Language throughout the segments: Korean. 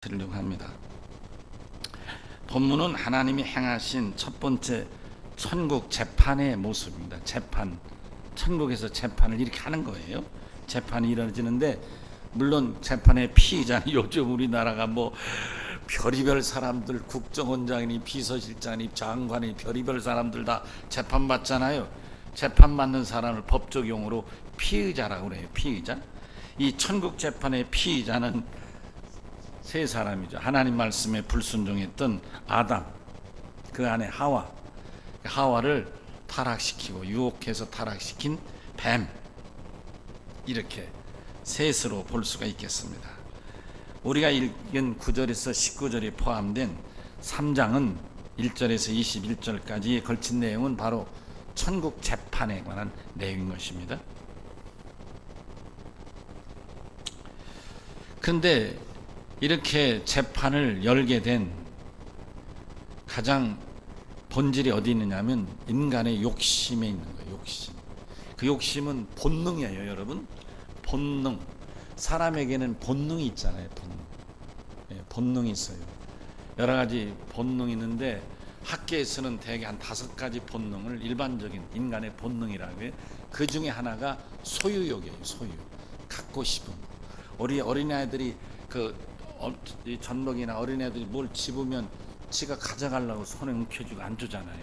드리려고 합니다. 본문은 하나님이 행하신 첫 번째 천국 재판의 모습입니다. 재판, 천국에서 재판을 이렇게 하는 거예요. 재판이 이루어지는데, 물론 재판의 피의자는 요즘 우리나라가 뭐 별의별 사람들, 국정원장이니 비서실장이니 장관이 별의별 사람들 다 재판받잖아요. 재판받는 사람을 법적 용어로 피의자라고 그래요. 피의자. 이 천국 재판의 피의자는 세 사람이죠. 하나님 말씀에 불순종했던 아담, 그 안에 하와, 하와를 타락시키고 유혹해서 타락시킨 뱀, 이렇게 셋으로 볼 수가 있겠습니다. 우리가 읽은 9절에서 19절이 포함된 3장은 1절에서 21절까지 걸친 내용은 바로 천국 재판에 관한 내용인 것입니다. 그런데 이렇게 재판을 열게 된 가장 본질이 어디 있느냐면 인간의 욕심에 있는 거예요. 욕심. 그 욕심은 본능이에요, 여러분. 본능. 사람에게는 본능이 있잖아요. 본능. 본능이 있어요. 여러 가지 본능이 있는데 학계에서는 대개 한 5가지 본능을 일반적인 인간의 본능이라고 해요. 그 중에 하나가 소유욕이에요. 소유. 갖고 싶은. 우리 어린아이들이 이 전복이나 어린애들이 뭘 집으면 지가 가져가려고 손에 움켜쥐고 안 주잖아요.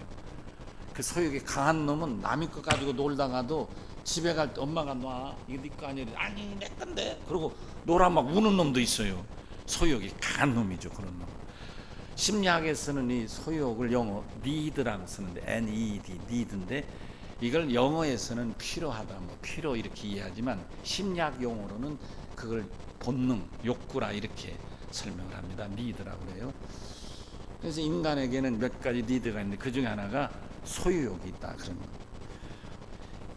그 소유욕이 강한 놈은 남의 거 가지고 놀다가도 집에 갈 때 엄마가 놔, 이거 네 거 아니야, 아니 내 건데, 그러고 놀아 막 우는 놈도 있어요. 소유욕이 강한 놈이죠. 그런 놈. 심리학에서는 이 소유욕을 영어 need라고 쓰는데, need, need인데 이걸 영어에서는 필요하다, 뭐 필요 이렇게 이해하지만 심리학 용어로는 그걸 본능, 욕구라 이렇게 설명을 합니다. 니드라고 그래요. 그래서 인간에게는 몇 가지 니드가 있는데 그 중에 하나가 소유욕이 있다, 그런 거.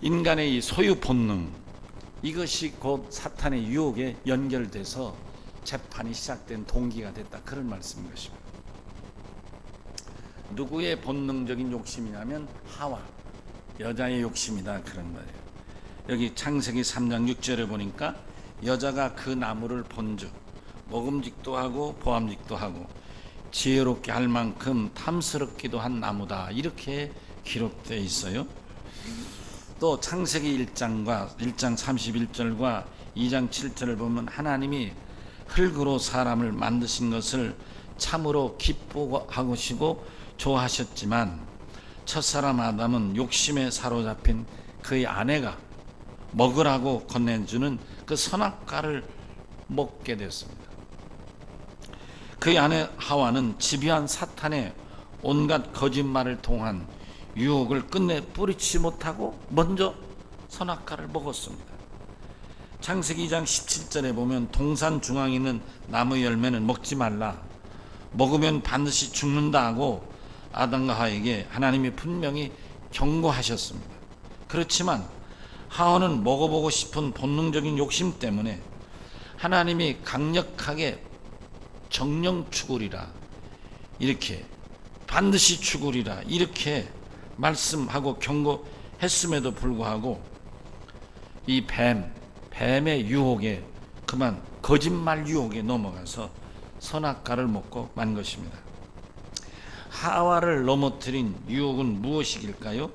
인간의 이 소유 본능, 이것이 곧 사탄의 유혹에 연결돼서 재판이 시작된 동기가 됐다, 그런 말씀인 것입니다. 누구의 본능적인 욕심이냐면 하와, 여자의 욕심이다, 그런 거예요. 여기 창세기 3장 6절에 보니까 여자가 그 나무를 본즉 먹음직도 하고 보암직도 하고 지혜롭게 할 만큼 탐스럽기도 한 나무다, 이렇게 기록되어 있어요. 또 창세기 1장 31절과 2장 7절을 보면 하나님이 흙으로 사람을 만드신 것을 참으로 기뻐하시고 좋아하셨지만 첫사람 아담은 욕심에 사로잡힌 그의 아내가 먹으라고 건네주는 그 선악과를 먹게 됐습니다. 그의 아내 하와는 집요한 사탄의 온갖 거짓말을 통한 유혹을 끝내 뿌리치지 못하고 먼저 선악과를 먹었습니다. 창세기 2장 17절에 보면 동산 중앙에 있는 나무 열매는 먹지 말라, 먹으면 반드시 죽는다 하고 아담과 하와에게 하나님이 분명히 경고하셨습니다. 그렇지만 하와는 먹어보고 싶은 본능적인 욕심 때문에 하나님이 강력하게 정령 죽으리라, 이렇게 반드시 죽으리라 이렇게 말씀하고 경고했음에도 불구하고 이 뱀의 유혹에, 그만 거짓말 유혹에 넘어가서 선악과를 먹고 만 것입니다. 하와를 넘어뜨린 유혹은 무엇이길까요?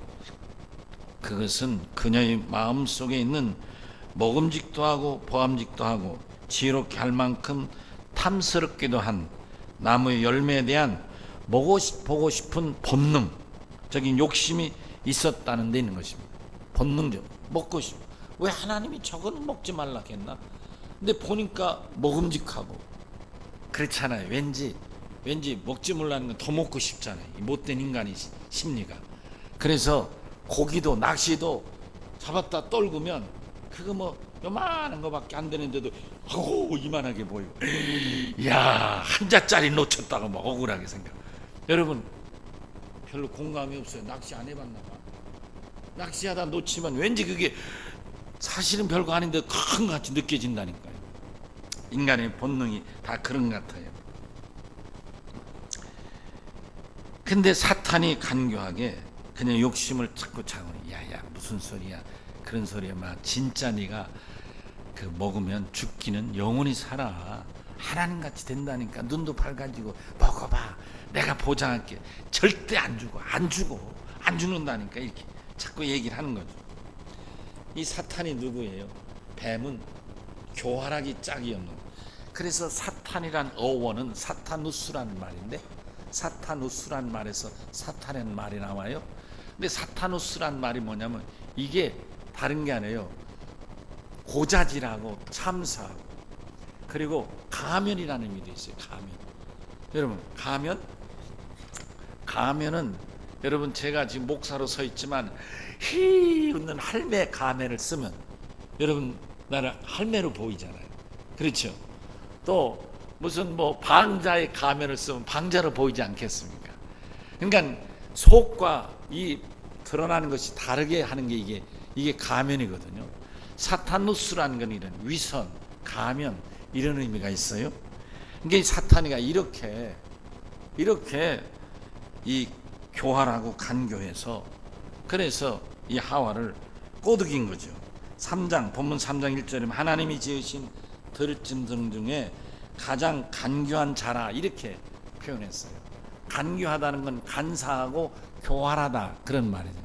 그것은 그녀의 마음속에 있는 먹음직도 하고 보암직도 하고 지혜롭게 할 만큼 탐스럽기도 한 나무의 열매에 대한 보고 싶은 본능적인 욕심이 있었다는 데 있는 것입니다. 본능적, 먹고 싶어. 왜 하나님이 저거는 먹지 말라 했나? 근데 보니까 먹음직하고 그렇잖아요. 왠지 먹지 말라는 건 더 먹고 싶잖아요. 이 못된 인간의 심리가. 그래서 고기도 낚시도 잡았다 떨구면 그거 뭐 요만한 거밖에 안 되는데도 아고 이만하게 보이고, 이야 한 자짜리 놓쳤다고 막 억울하게 생각. 여러분 별로 공감이 없어요. 낚시 안 해봤나 봐. 낚시하다 놓치면 왠지 그게 사실은 별거 아닌데 큰 것 같이 느껴진다니까요. 인간의 본능이 다 그런 것 같아요. 근데 사탄이 간교하게 그냥 욕심을 자꾸 차고, 야야 무슨 소리야, 그런 소리야, 막 진짜 네가 그 먹으면 죽기는 영원히 살아, 하나님같이 된다니까. 눈도 밝아지고 먹어봐, 내가 보장할게. 절대 안 주고 안 죽는다니까. 이렇게 자꾸 얘기를 하는 거죠. 이 사탄이 누구예요? 뱀은 교활하기 짝이 없는. 그래서 사탄이란 어원은 사타누스라는 말인데, 사타누스란 말에서 사탄이라는 말이 나와요. 근데 사타누스란 말이 뭐냐면 이게 다른 게 아니에요. 고자질하고 참사하고, 그리고 가면이라는 의미도 있어요. 가면. 여러분, 가면은 여러분, 제가 지금 목사로 서 있지만 히 웃는 할매 가면을 쓰면 여러분 나는 할매로 보이잖아요. 그렇죠? 또 무슨 뭐 방자의 가면을 쓰면 방자로 보이지 않겠습니까? 그러니까 속과 이 드러나는 것이 다르게 하는 게 이게 가면이거든요. 사타누스라는 건 이런 위선, 가면, 이런 의미가 있어요. 그러니까 사탄이가 이렇게 이 교활하고 간교해서, 그래서 이 하와를 꼬드긴 거죠. 3장 본문 3장 1절에 하나님이 지으신 들짐승 중에 가장 간교한 자라, 이렇게 표현했어요. 간교하다는 건 간사하고 교활하다, 그런 말이죠.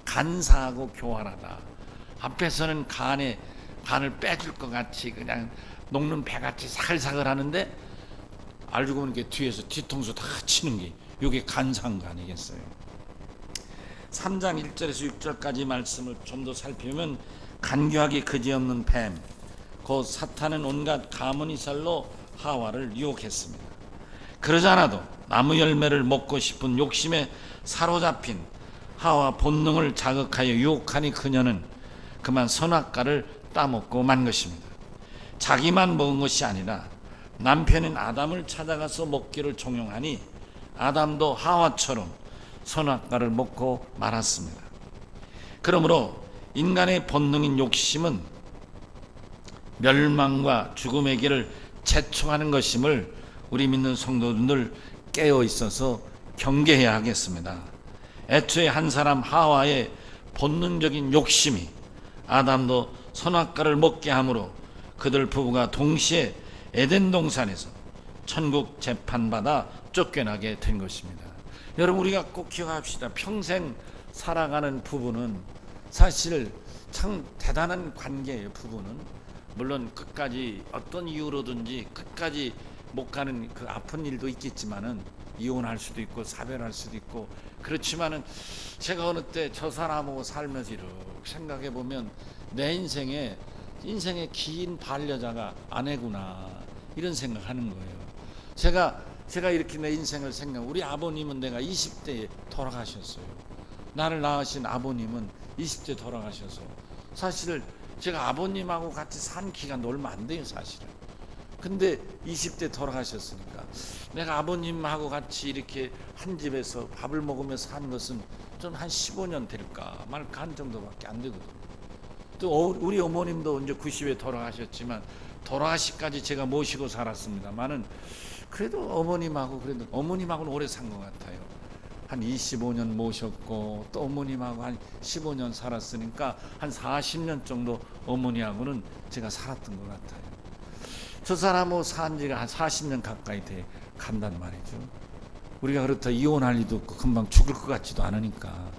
간사하고 교활하다. 앞에서는 간을 빼줄 것 같이 그냥 녹는 배같이 사글사글 하는데, 알고 보면 이렇게 뒤에서 뒤통수 다 치는 게 이게 간사한 거 아니겠어요? 3장 1절에서 6절까지 말씀을 좀 더 살피면, 간교하기 그지없는 뱀, 곧 사탄은 온갖 가문이살로 하와를 유혹했습니다. 그러지 않아도 나무 열매를 먹고 싶은 욕심에 사로잡힌 하와 본능을 자극하여 유혹하니 그녀는 그만 선악과를 따먹고 만 것입니다. 자기만 먹은 것이 아니라 남편인 아담을 찾아가서 먹기를 종용하니 아담도 하와처럼 선악과를 먹고 말았습니다. 그러므로 인간의 본능인 욕심은 멸망과 죽음의 길을 재촉하는 것임을 우리 믿는 성도들 깨어 있어서 경계해야 하겠습니다. 애초에 한 사람 하와의 본능적인 욕심이 아담도 선악과를 먹게 하므로 그들 부부가 동시에 에덴 동산에서 천국 재판받아 쫓겨나게 된 것입니다. 여러분, 우리가 꼭 기억합시다. 평생 살아가는 부부는 사실 참 대단한 관계예요. 부부는 물론 끝까지 어떤 이유로든지 끝까지 못 가는 그 아픈 일도 있겠지만은, 이혼할 수도 있고 사별할 수도 있고, 그렇지만은 제가 어느 때 저 사람하고 살면서 이렇게 생각해 보면 내 인생의 긴 반려자가 아내구나, 이런 생각하는 거예요. 제가 이렇게 내 인생을 우리 아버님은 내가 20대에 돌아가셨어요. 나를 낳으신 아버님은 20대 돌아가셔서, 사실 제가 아버님하고 같이 산 기간 얼마 안 돼요, 사실은. 근데 20대 돌아가셨으니까 내가 아버님하고 같이 이렇게 한 집에서 밥을 먹으면서 산 것은 좀 한 15년 될까 말까 한 정도밖에 안 되거든요. 또 우리 어머님도 이제 90에 돌아가셨지만 돌아가시까지 제가 모시고 살았습니다만은, 그래도 어머님하고는 오래 산 것 같아요. 한 25년 모셨고, 또 어머님하고 한 15년 살았으니까 한 40년 정도 어머니하고는 제가 살았던 것 같아요. 저 사람하고 산 지가 한 40년 가까이 돼 간단 말이죠. 우리가 그렇다 이혼할 리도 없고 금방 죽을 것 같지도 않으니까.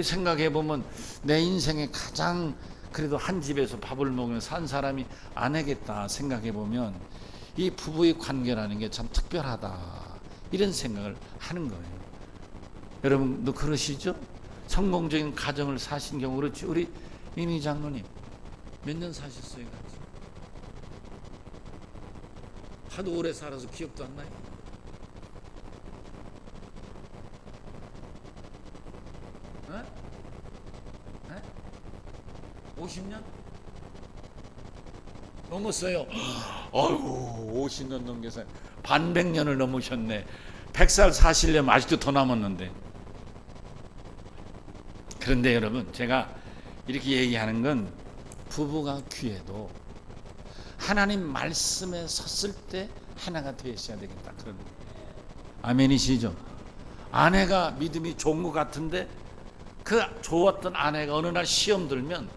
생각해 보면 내 인생에 가장 그래도 한 집에서 밥을 먹으며 산 사람이 아내겠다 생각해 보면, 이 부부의 관계라는 게 참 특별하다, 이런 생각을 하는 거예요. 여러분도 그러시죠? 성공적인 가정을 사신 경우 그렇죠. 우리 이미 장로님 몇 년 사셨어요? 같이? 하도 오래 살아서 기억도 안 나요? 네? 50년? 넘었어요. 아이고, 50년 넘겨서 반백년을 넘으셨네. 100살 사시려면 아직도 더 남았는데. 그런데 여러분, 제가 이렇게 얘기하는 건 부부가 귀해도 하나님 말씀에 섰을 때 하나가 되셔야 되겠다, 그런 거예요. 아멘이시죠? 아내가 믿음이 좋은 것 같은데 그 좋았던 아내가 어느 날 시험 들면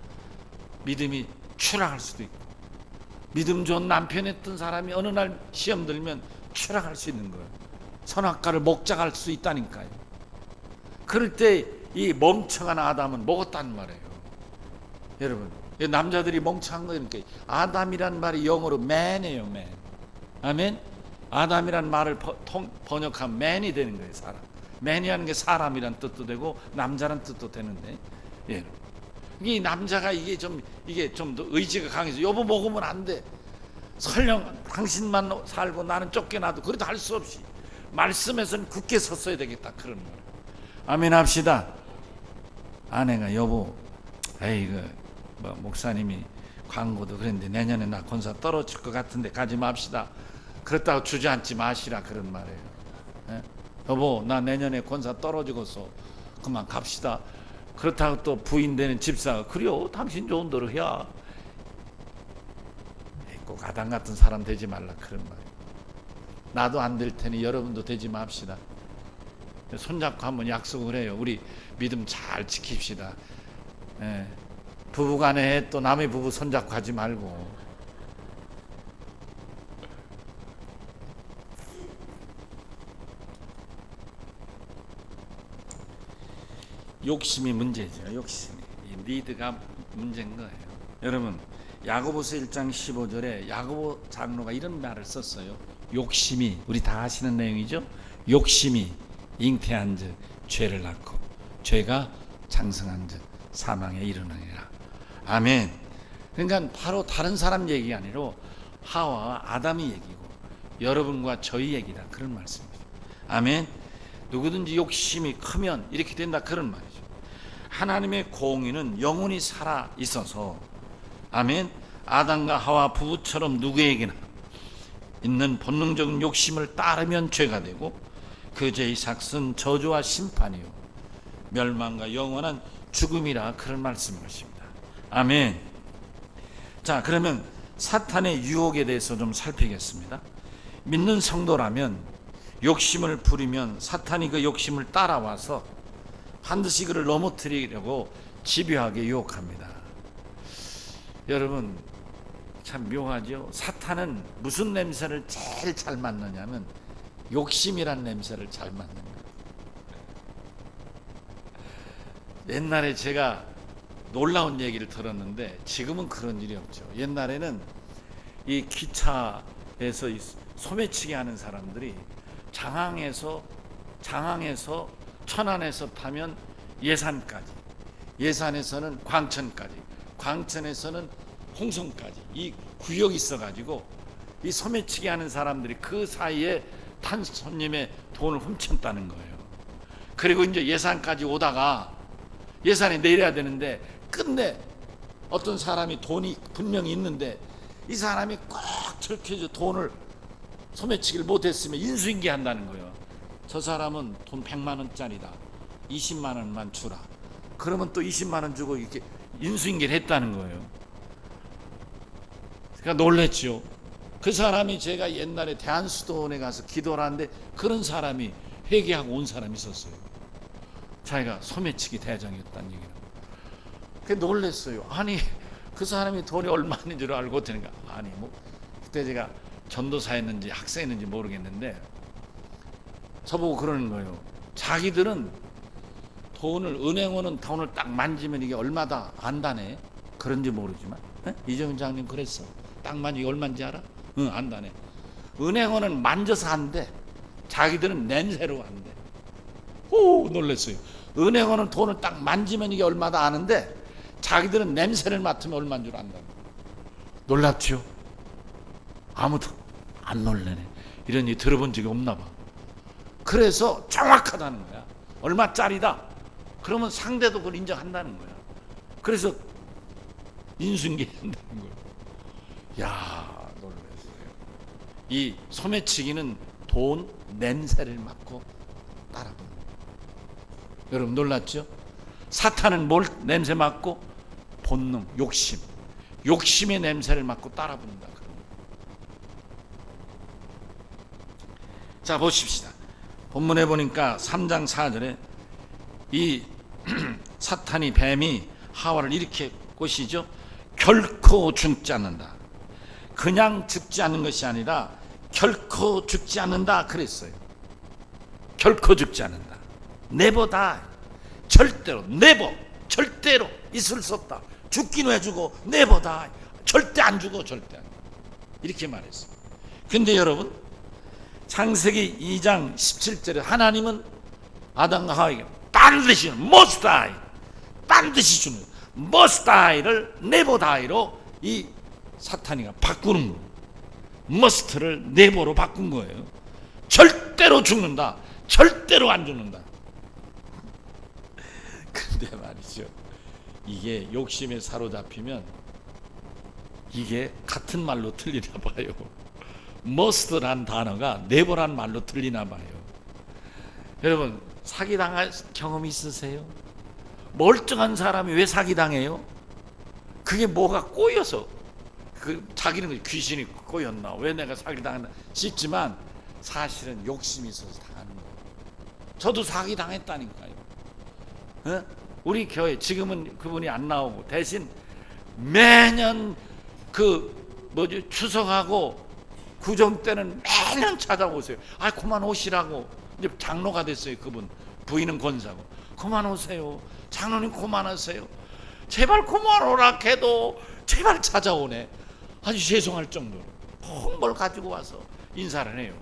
믿음이 추락할 수도 있고, 믿음 좋은 남편이었던 사람이 어느 날 시험 들면 추락할 수 있는 거예요. 선악과를 목작할 수 있다니까요. 그럴 때 이 멍청한 아담은 먹었단 말이에요. 여러분, 남자들이 멍청한 거니까 아담이란 말이 영어로 man이에요. man. 아멘. 아담이란 말을 번역하면 man이 되는 거예요. 사람. man이라는 게 사람이란 뜻도 되고 남자란 뜻도 되는데, 예. 이 남자가 이게 좀 더 의지가 강해서 여보 먹으면 안 돼. 설령 당신만 살고 나는 쫓겨나도 그래도 할 수 없이 말씀에서는 굳게 섰어야 되겠다, 그런 거예요. 아멘 합시다. 아내가 여보, 에이 뭐 목사님이 광고도 그랬는데 내년에 나 권사 떨어질 것 같은데 가지 맙시다. 그렇다고 주저앉지 마시라, 그런 말이에요. 예? 여보, 나 내년에 권사 떨어지고서 그만 갑시다. 그렇다고 또 부인 되는 집사가 그래요, 당신 좋은 대로 해야. 꼭 아담 같은 사람 되지 말라, 그런 말이에요. 나도 안 될 테니 여러분도 되지 맙시다. 손잡고 한번 약속을 해요. 우리 믿음 잘 지킵시다. 예. 부부간에 또 남의 부부 손잡고 하지 말고. 욕심이 문제죠. 욕심이. 이 니드가 문제인 거예요. 여러분, 야고보서 1장 15절에 야고보 장로가 이런 말을 썼어요. 욕심이, 우리 다 아시는 내용이죠. 욕심이 잉태한 즉 죄를 낳고 죄가 장성한 즉 사망에 이르느니라. 아멘. 그러니까 바로 다른 사람 얘기가 아니라 하와와 아담이 얘기고 여러분과 저희 얘기다, 그런 말씀입니다. 아멘. 누구든지 욕심이 크면 이렇게 된다, 그런 말이죠. 하나님의 공의는 영원히 살아 있어서, 아멘, 아담과 하와 부부처럼 누구에게나 있는 본능적인 욕심을 따르면 죄가 되고 그 죄의 삭은 저주와 심판이요 멸망과 영원한 죽음이라, 그런 말씀인 것입니다. 아멘. 자, 그러면 사탄의 유혹에 대해서 좀 살피겠습니다. 믿는 성도라면 욕심을 부리면 사탄이 그 욕심을 따라와서 반드시 그를 넘어뜨리려고 집요하게 유혹합니다. 여러분, 참 묘하죠. 사탄은 무슨 냄새를 제일 잘 맡느냐면 욕심이란 냄새를 잘 맡는 거예요. 옛날에 제가 놀라운 얘기를 들었는데 지금은 그런 일이 없죠. 옛날에는 이 기차에서 소매치기 하는 사람들이 장항에서 천안에서 타면 예산까지, 예산에서는 광천까지, 광천에서는 홍성까지 이 구역이 있어가지고 이 소매치기 하는 사람들이 그 사이에 탄 손님의 돈을 훔쳤다는 거예요. 그리고 이제 예산까지 오다가 예산에 내려야 되는데 끝내 어떤 사람이 돈이 분명히 있는데 이 사람이 꽉 들켜서 돈을 소매치기를 못했으면 인수인계 한다는 거예요. 저 사람은 돈 100만 원짜리다, 20만 원만 주라. 그러면 또 20만 원 주고 이렇게 인수인계를 했다는 거예요. 그러니까 놀랬죠. 그 사람이, 제가 옛날에 대한수도원에 가서 기도를 하는데 그런 사람이 회개하고 온 사람이 있었어요. 자기가 소매치기 대장이었다는 얘기를. 그게 놀랬어요. 아니, 그 사람이 돈이 얼마인 줄 알고 되니까, 아니 뭐 그때 제가 전도사였는지 학생했는지 모르겠는데 저보고 그러는 거예요. 자기들은 돈을, 은행원은 돈을 딱 만지면 이게 얼마다 안다네. 그런지 모르지만 이정훈 장님 그랬어. 딱 만지면 이게 얼마인지 알아? 응, 안다네. 은행원은 만져서 한대. 자기들은 냄새로 한대. 오, 놀랐어요. 은행원은 돈을 딱 만지면 이게 얼마다 아는데 자기들은 냄새를 맡으면 얼마인 줄 안다. 놀랍죠? 아무도 안 놀래네. 이런 일 들어본 적이 없나 봐. 그래서 정확하다는 거야. 얼마짜리다. 그러면 상대도 그걸 인정한다는 거야. 그래서 인수인계한다는 거야. 야, 놀랐어요. 이 소매치기는 돈 냄새를 맡고 따라붙는 거야. 여러분 놀랐죠? 사탄은 뭘 냄새 맡고? 본능, 욕심. 욕심의 냄새를 맡고 따라붙는다. 자, 보십시다. 본문에 보니까 3장 4절에 이 사탄이, 뱀이 하와를 이렇게 꼬시죠. 결코 죽지 않는다. 그냥 죽지 않는 것이 아니라 결코 죽지 않는다 그랬어요. 결코 죽지 않는다. never die. 절대로 never, 절대로 있을 수 없다. 죽긴 왜 죽어? never die. 절대 안 죽어. 절대 안 죽어. 이렇게 말했어요. 근데 여러분, 창세기 2장 17절에 하나님은 아담과 하와에게 반드시 must die, 반드시 죽는 must die를 never die로 이 사탄이가 바꾸는 거예요. must를 never로 바꾼 거예요. 절대로 죽는다. 절대로 안 죽는다. 근데 말이죠, 이게 욕심에 사로잡히면 이게 같은 말로 틀리나 봐요. must란 단어가 never란 말로 틀리나 봐요. 여러분, 사기당할 경험이 있으세요? 멀쩡한 사람이 왜 사기당해요? 그게 뭐가 꼬여서, 자기는 귀신이 꼬였나, 왜 내가 사기당했나 싶지만 사실은 욕심이 있어서 당하는 거예요. 저도 사기당했다니까요. 우리 교회 지금은 그분이 안 나오고 대신 매년 추석하고 구정 때는 매년 찾아오세요. 아, 그만 오시라고. 이제 장로가 됐어요. 그분 부인은 권사고. 그만 오세요. 장로님 그만하세요. 제발 그만 오라 해도 제발 찾아오네. 아주 죄송할 정도로 콩벌 가지고 와서 인사를 해요.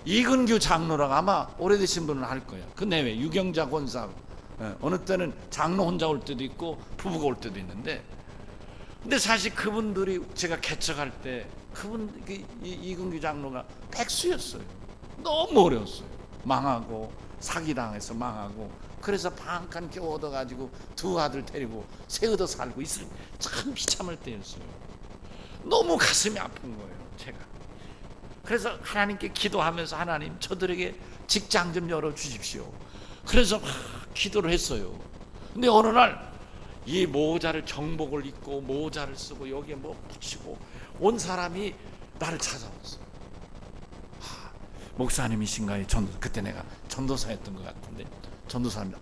이근규 장로라고 아마 오래되신 분은 알 거야. 그 내외 유경자 권사, 어느 때는 장로 혼자 올 때도 있고 부부가 올 때도 있는데, 근데 사실 그분들이 제가 개척할 때 그분 이근규 장로가 백수였어요. 너무 어려웠어요. 망하고 사기당해서 망하고, 그래서 반칸 겨우 얻어가지고 두 아들 데리고 새 얻어 살고 있을 참 비참할 때였어요. 너무 가슴이 아픈 거예요, 제가. 그래서 하나님께 기도하면서 하나님, 저들에게 직장 좀 열어주십시오. 그래서 막 기도를 했어요. 근데 어느 날 이 모자를, 정복을 입고 모자를 쓰고 여기에 뭐 붙이고 온 사람이 나를 찾아왔어요. 목사님이신가요? 그때 내가 전도사였던 것 같은데, 전도사입니다.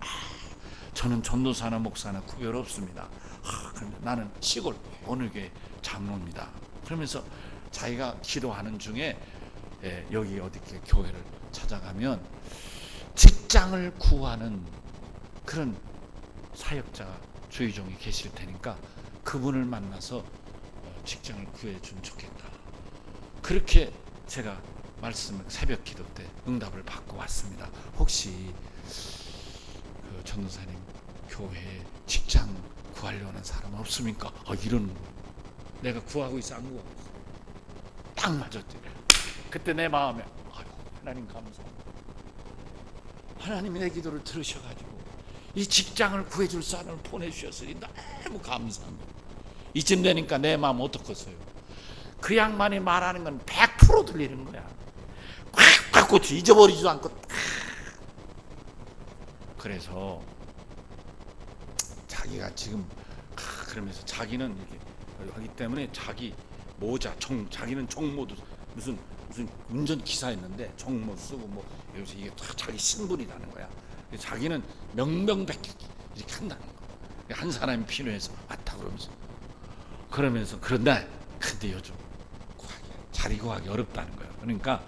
저는 전도사나 목사나 구별 없습니다. 그런데 나는 시골 어느 교회 장로입니다. 그러면서 자기가 기도하는 중에 여기 어디 교회를 찾아가면 직장을 구하는 그런 사역자가, 주의종이 계실 테니까 그분을 만나서 직장을 구해주면 좋겠다. 그렇게 제가 말씀을 새벽 기도 때 응답을 받고 왔습니다. 혹시 그 전도사님 교회에 직장 구하려는 사람 없습니까? 이러는 거예요. 내가 구하고 있어, 안 구하고 있어? 딱 맞았지. 그때 내 마음에, 하나님 감사합니다. 하나님이 내 기도를 들으셔가지고 이 직장을 구해줄 사람을 보내주셨으니 너무 감사합니다. 이쯤 되니까 내 마음 어떻겠어요? 그 양반이 말하는 건 100% 들리는 거야. 꽉꽉 꽂혀 잊어버리지도 않고. 그래서 자기가 지금 그러면서 자기는 이렇게 하기 때문에 자기 모자, 자기는 정모도 무슨 운전 기사였는데 정모 쓰고 뭐 여기서 이게 다 자기 신분이라는 거야. 자기는 명명백백 이렇게 한다는 거야. 한 사람이 필요해서 왔다 그러면서 그런데 근데 요즘 자리 구하기 어렵다는 거예요. 그러니까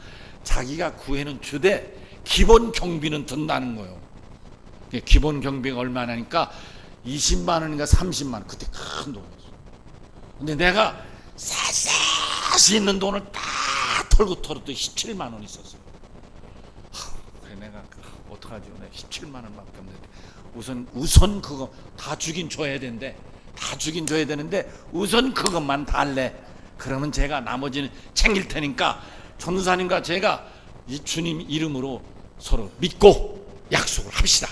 자기가 구해는 주되 기본 경비는 든다는 거예요. 기본 경비가 얼마나니까 20만 원인가 30만 원, 그때 큰 돈이었어. 근데 내가 쎄쎄 있는 돈을 다 털고 털었더니 17만 원 있었어요. 그래 내가 어떡하지? 내가 17만 원밖에 없는데 우선 그거 다 주긴 줘야 되는데 우선 그것만 달래. 그러면 제가 나머지는 챙길 테니까 전도사님과 제가 이 주님 이름으로 서로 믿고 약속을 합시다.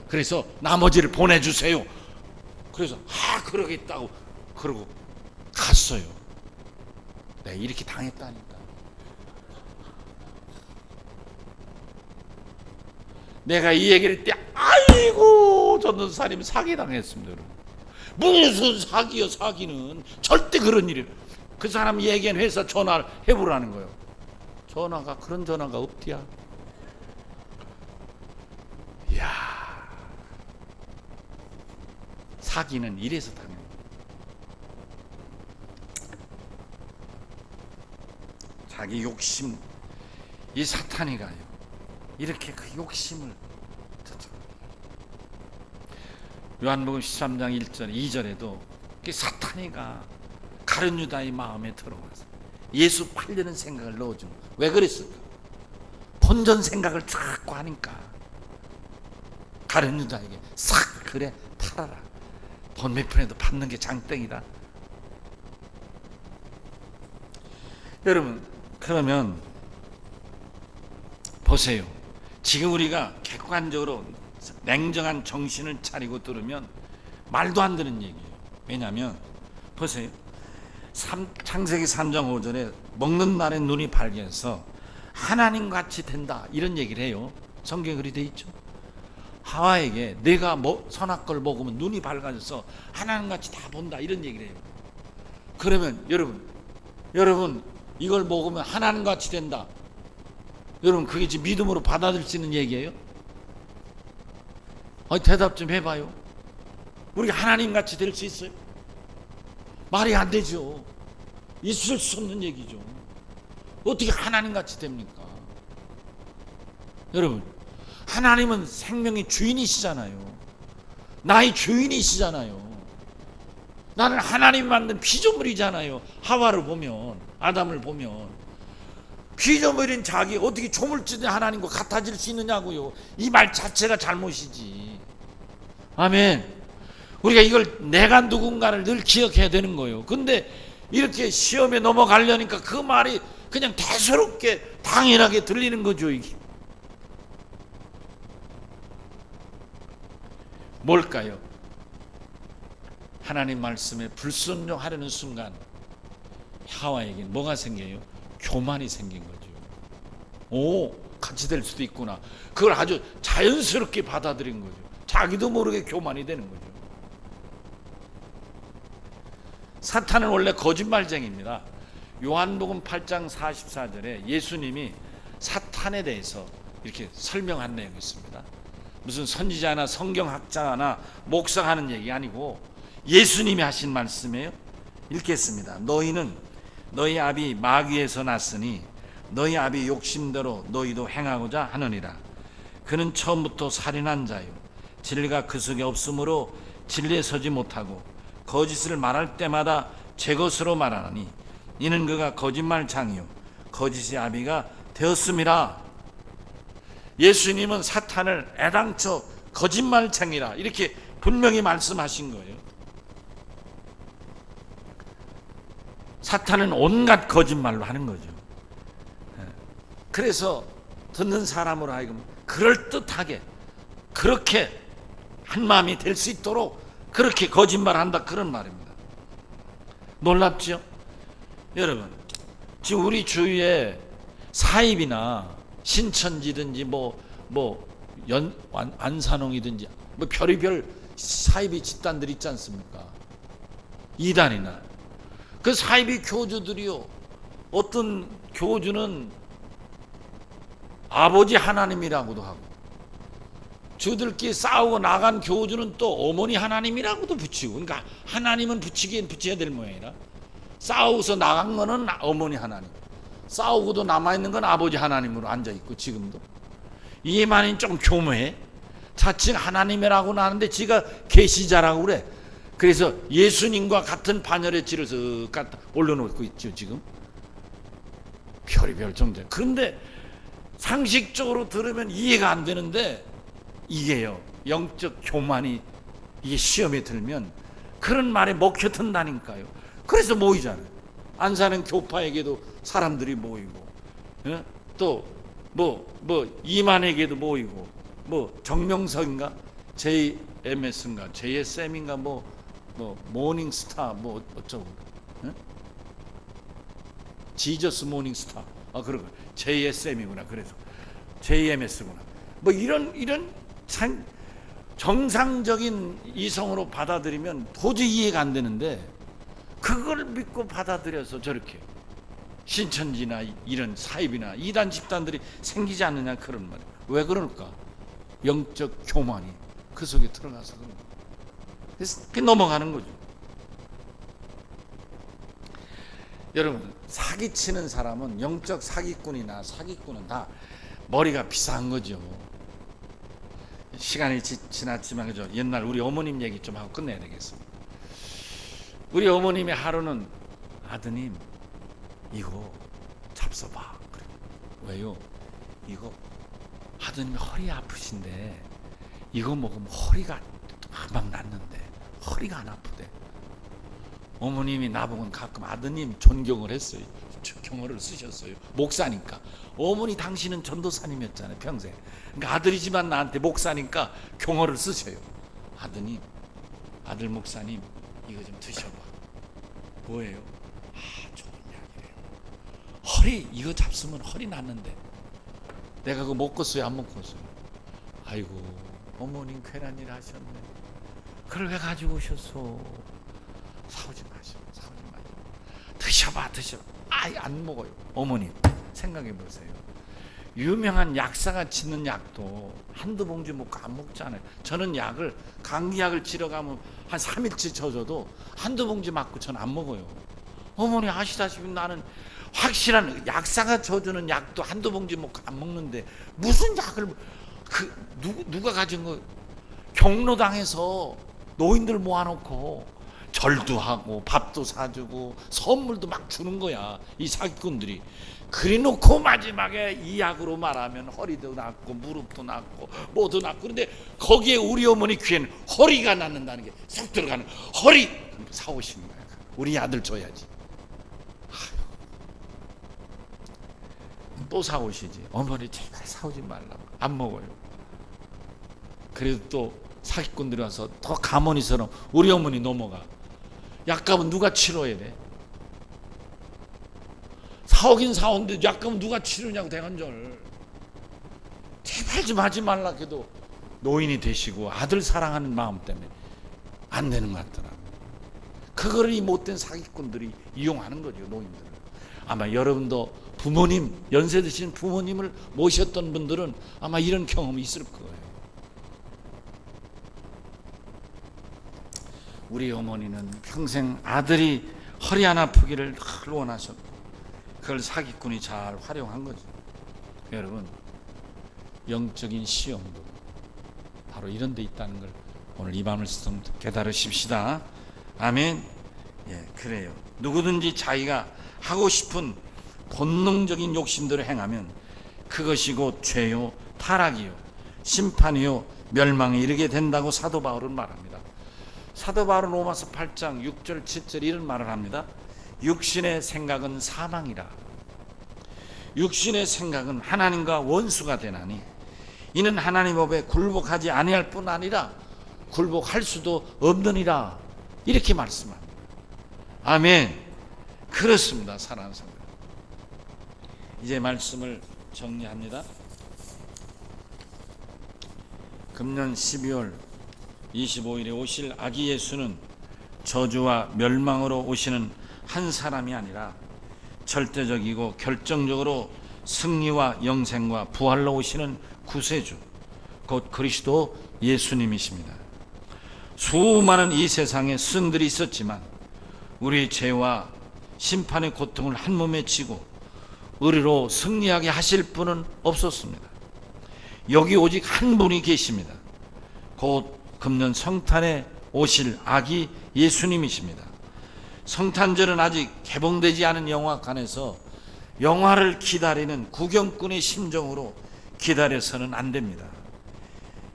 그래서 나머지를 보내주세요. 그래서 그러겠다고 그러고 갔어요. 내가 이렇게 당했다니까. 내가 이 얘기를 할 때 아이고 전도사님 사기당했습니다. 여러분. 무슨 사기요? 사기는 절대 그런 일이. 그 사람 얘기한 회사 전화를 해보라는 거예요. 그런 전화가 없디야. 이야, 사기는 이래서 당해요. 자기 욕심, 이 사탄이가요 이렇게 그 욕심을 요한복음 13장 1절 2절에도 사탄이가 가룟 유다의 마음에 들어와서 예수 팔려는 생각을 넣어준 거예요. 왜 그랬을까? 본전 생각을 자꾸 하니까 가룟 유다에게 싹 그래 팔아라. 돈 몇 푼에도 받는 게 장땡이다. 여러분 그러면 보세요. 지금 우리가 객관적으로 냉정한 정신을 차리고 들으면 말도 안 되는 얘기예요. 왜냐하면 보세요. 창세기 3장 5절에 먹는 날에 눈이 밝아서 하나님같이 된다 이런 얘기를 해요. 성경에 그리 돼 있죠. 하와에게 내가 선악과를 먹으면 눈이 밝아져서 하나님같이 다 본다 이런 얘기를 해요. 그러면 여러분 이걸 먹으면 하나님같이 된다. 여러분 그게 지금 믿음으로 받아들일 수 있는 얘기예요? 대답 좀 해봐요. 우리가 하나님같이 될 수 있어요? 말이 안 되죠. 있을 수 없는 얘기죠. 어떻게 하나님같이 됩니까? 여러분 하나님은 생명의 주인이시잖아요. 나의 주인이시잖아요. 나는 하나님 만든 피조물이잖아요. 하와를 보면, 아담을 보면 피조물인 자기 어떻게 조물주된 하나님과 같아질 수 있느냐고요. 이 말 자체가 잘못이지. 아멘. 우리가 이걸 내가 누군가를 늘 기억해야 되는 거예요. 근데 이렇게 시험에 넘어가려니까 그 말이 그냥 대수롭게 당연하게 들리는 거죠. 이게 뭘까요? 하나님 말씀에 불순종하려는 순간 하와에게 뭐가 생겨요? 교만이 생긴 거죠. 같이 될 수도 있구나. 그걸 아주 자연스럽게 받아들인 거죠. 자기도 모르게 교만이 되는 거죠. 사탄은 원래 거짓말쟁이입니다. 요한복음 8장 44절에 예수님이 사탄에 대해서 이렇게 설명한 내용이 있습니다. 무슨 선지자나 성경학자나 목사가 하는 얘기 아니고 예수님이 하신 말씀이에요. 읽겠습니다. 너희는 너희 아비 마귀에서 났으니 너희 아비 욕심대로 너희도 행하고자 하느니라. 그는 처음부터 살인한 자요 진리가 그 속에 없으므로 진리에 서지 못하고 거짓을 말할 때마다 제 것으로 말하니 이는 그가 거짓말장이요 거짓의 아비가 되었음이라. 예수님은 사탄을 애당초 거짓말쟁이라 이렇게 분명히 말씀하신 거예요. 사탄은 온갖 거짓말로 하는 거죠. 그래서 듣는 사람으로 하여금 그럴듯하게 그렇게 한 마음이 될 수 있도록 그렇게 거짓말한다 그런 말입니다. 놀랍죠? 여러분 지금 우리 주위에 사입이나 신천지든지 안산홍이든지 별의별 사이비 집단들 있지 않습니까? 이단이나 그 사이비 교주들이요, 어떤 교주는 아버지 하나님이라고도 하고 저들끼리 싸우고 나간 교주는 또 어머니 하나님이라고도 붙이고, 그러니까 하나님은 붙이긴 붙여야 될 모양이라 싸우고서 나간 거는 어머니 하나님, 싸우고도 남아있는 건 아버지 하나님으로 앉아있고, 지금도 이해만이 좀 교묘해. 자칭 하나님이라고는 하는데 지가 계시자라고 그래. 그래서 예수님과 같은 반열에 지를 갖다 올려놓고 있죠 지금. 별의별 정도. 그런데 상식적으로 들으면 이해가 안 되는데 이게요, 영적 교만이 이게 시험에 들면 그런 말에 먹혀든다니까요. 그래서 모이잖아요. 안 사는 교파에게도 사람들이 모이고, 또 이만에게도 모이고, 정명석인가 JMS인가 JSM인가 모닝스타 어쩌고, 지저스 모닝스타, 그러고 JSM이구나. 그래서 JMS구나. 이런 정상적인 이성으로 받아들이면 도저히 이해가 안 되는데, 그걸 믿고 받아들여서 저렇게 신천지나 이런 사입이나 이단 집단들이 생기지 않느냐, 그런 말이에요. 왜 그럴까? 영적 교만이 그 속에 들어가서 그런 거예요. 그래서 넘어가는 거죠. 여러분, 사기치는 사람은 영적 사기꾼이나 사기꾼은 다 머리가 비싼 거죠. 시간이 지났지만 그죠? 옛날 우리 어머님 얘기 좀 하고 끝내야 되겠습니다. 우리 어머님의 하루는 아드님 이거 잡숴봐. 그래. 왜요? 이거 아드님 허리 아프신데 이거 먹으면 허리가 금방 낫는데 허리가 안 아프대. 어머님이 나보고는 가끔 아드님 존경을 했어요. 경어를 쓰셨어요. 목사니까. 어머니 당신은 전도사님이었잖아요, 평생. 그러니까 아들이지만 나한테 목사니까 경어를 쓰셔요. 아드님, 아들 목사님 이거 좀 드셔봐. 뭐예요? 좋은 약이래요. 허리 이거 잡수면 허리 낫는데. 내가 그거 먹었어요, 안 먹었어요? 아이고 어머님 괜한 일 하셨네. 그걸 왜 가지고 오셨어? 사오지 마시오. 드셔봐. 아이 안 먹어요. 어머님 생각해 보세요. 유명한 약사가 짓는 약도 한두 봉지 먹고 안 먹잖아요. 저는 약을 감기약을 치러 가면 한 3일치 쳐줘도 한두 봉지 맞고 저는 안 먹어요. 어머니 아시다시피 나는 확실한 약사가 줘주는 약도 한두 봉지 먹고 안 먹는데 무슨 약을 누가 가진 거 경로당에서 노인들 모아놓고 절도 하고 밥도 사주고 선물도 막 주는 거야, 이 사기꾼들이. 그래놓고 마지막에 이 약으로 말하면 허리도 낫고 무릎도 낫고 뭐도 낫고. 그런데 거기에 우리 어머니 귀에는 허리가 낫는다는 게 쏙 들어가는 허리 사오시는 거야. 우리 아들 줘야지. 또 사오시지. 어머니 제발 사오지 말라고. 안 먹어요. 그래도 또 사기꾼들이 와서 더 가머니처럼 우리 어머니 넘어가. 약값은 누가 치러야 돼? 사오긴 사온데 약값은 누가 치르냐고. 대관절 제발 좀 하지 말라 해도 노인이 되시고 아들 사랑하는 마음 때문에 안 되는 것 같더라고요. 그거를 이 못된 사기꾼들이 이용하는 거죠, 노인들을. 아마 여러분도 부모님, 연세 드신 부모님을 모셨던 분들은 아마 이런 경험이 있을 거예요. 우리 어머니는 평생 아들이 허리 안 아프기를 늘 원하셨고 그걸 사기꾼이 잘 활용한 거죠. 여러분, 영적인 시험도 바로 이런 데 있다는 걸 오늘 이 말씀 깨달으십시다. 아멘. 예, 그래요. 누구든지 자기가 하고 싶은 본능적인 욕심대로 행하면 그것이 곧 죄요, 타락이요, 심판이요, 멸망에 이르게 된다고 사도 바울은 말합니다. 사도 바울은 로마서 8장 6절 7절 이런 말을 합니다. 육신의 생각은 사망이라. 육신의 생각은 하나님과 원수가 되나니 이는 하나님 법에 굴복하지 아니할 뿐 아니라 굴복할 수도 없느니라. 이렇게 말씀합니다. 아멘. 그렇습니다, 사랑하는 성도. 이제 말씀을 정리합니다. 금년 12월 25일에 오실 아기 예수는 저주와 멸망으로 오시는 한 사람이 아니라 절대적이고 결정적으로 승리와 영생과 부활로 오시는 구세주, 곧 그리스도 예수님이십니다. 수많은 이 세상에 스승들이 있었지만 우리 죄와 심판의 고통을 한 몸에 지고 의리로 승리하게 하실 분은 없었습니다. 여기 오직 한 분이 계십니다. 곧 금년 성탄에 오실 아기 예수님이십니다. 성탄절은 아직 개봉되지 않은 영화관에서 영화를 기다리는 구경꾼의 심정으로 기다려서는 안 됩니다.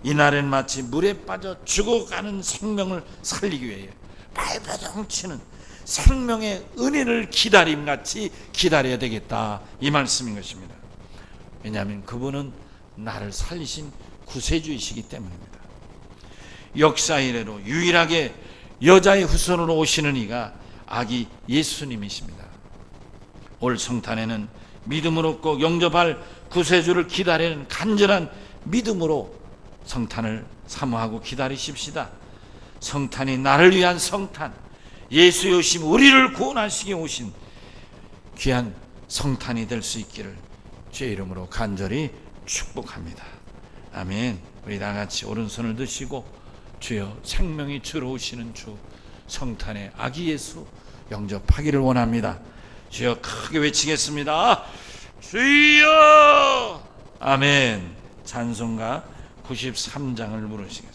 이날엔 마치 물에 빠져 죽어가는 생명을 살리기 위해 발버둥 넘치는 생명의 은혜를 기다림같이 기다려야 되겠다, 이 말씀인 것입니다. 왜냐하면 그분은 나를 살리신 구세주이시기 때문입니다. 역사 이래로 유일하게 여자의 후손으로 오시는 이가 아기 예수님이십니다. 올 성탄에는 믿음으로 꼭 영접할 구세주를 기다리는 간절한 믿음으로 성탄을 사모하고 기다리십시다. 성탄이 나를 위한 성탄, 예수의 오심, 우리를 구원하시기 오신 귀한 성탄이 될 수 있기를 주의 이름으로 간절히 축복합니다. 아멘. 우리 다 같이 오른손을 드시고 주여, 생명이 주로 오시는 주 성탄의 아기 예수 영접하기를 원합니다. 주여 크게 외치겠습니다. 주여. 아멘. 찬송가 93장을 부르시겠습니다.